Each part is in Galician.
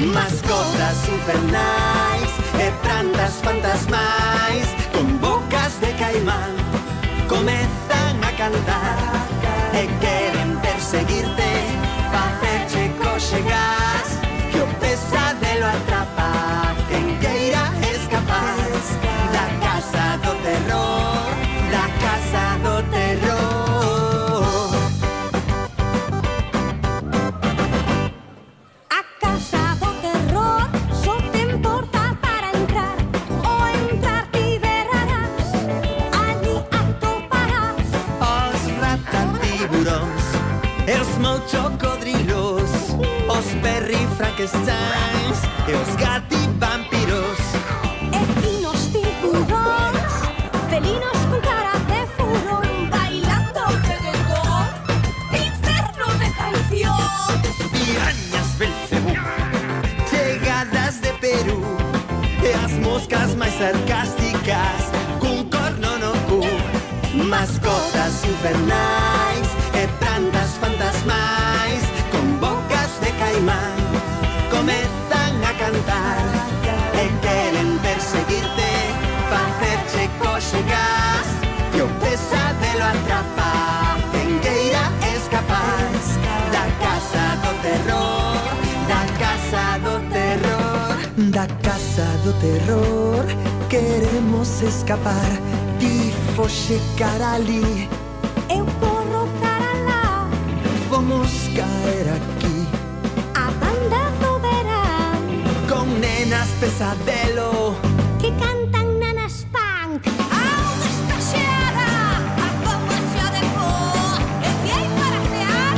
Mascotas infernais e plantas fantasmais con bocas de caimán comezan a cantar e queren perseguirte, facerche coxegas, que o pesadelo atrapa quen queira escapar da casa do terror, da casa do terror. A casa do terror só ten porta para entrar, ao entrar ti verás, ali atoparás Os ratatiburóns e os mouchocodrilos, os perrifranquesteins e os gativampiros. e pinos tiburóns, felinos con cara de furón, bailando alrededor, inferno de canción. Pirañas Belcebú, chegadas de Perú, e as moscas máis sarcásticas cun corno no cu. Mascotas infernais e plantas fantasmais con bocas de caimán comezan a cantar e queren perseguirte, facerche coxegas, que o pesadelo atrapa quen queira escapar da casa do terror, da casa do terror, da casa do terror. Queremos escapar, ti foxe cara ali, Eu corro cara lá, vamos caer aquí a banda do verán, con nenas pesadelo. que cantan nanas punk. Ao desgraciada, a bomba xa de pó, e que hai para crear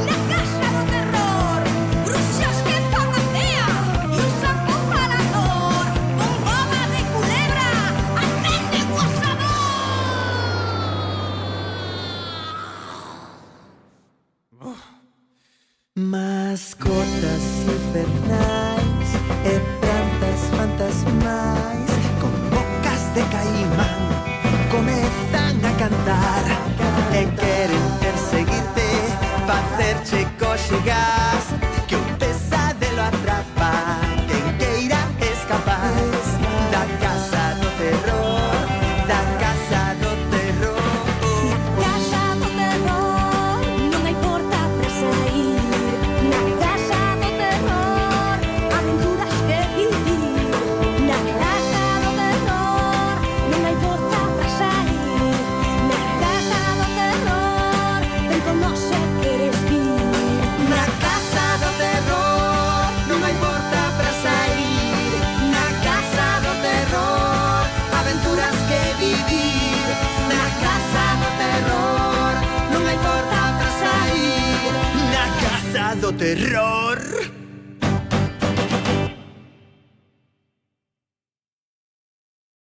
na casa do terror. Bruxas que fan a cea e usan o falador, con bola de culebra, atende o sabor. Mascotas infernais e plantas fantasmais con bocas de caimán comezan a cantar e queren perseguirte, facerche coxegas, que o pesadelo atrapa quen queira escapar da casa do terror, da casa do terror. Casa do terror, non hai porta para sair. Na casa do terror, aventuras que vivir. Na casa do terror, non hai porta para sair. Na casa do terror, ven con nós se queres vir. Na casa do terror non hai porta para sair. Na casa do terror, aventuras que vivir. Na casa do terror non hai porta para sair. Na casa do terror.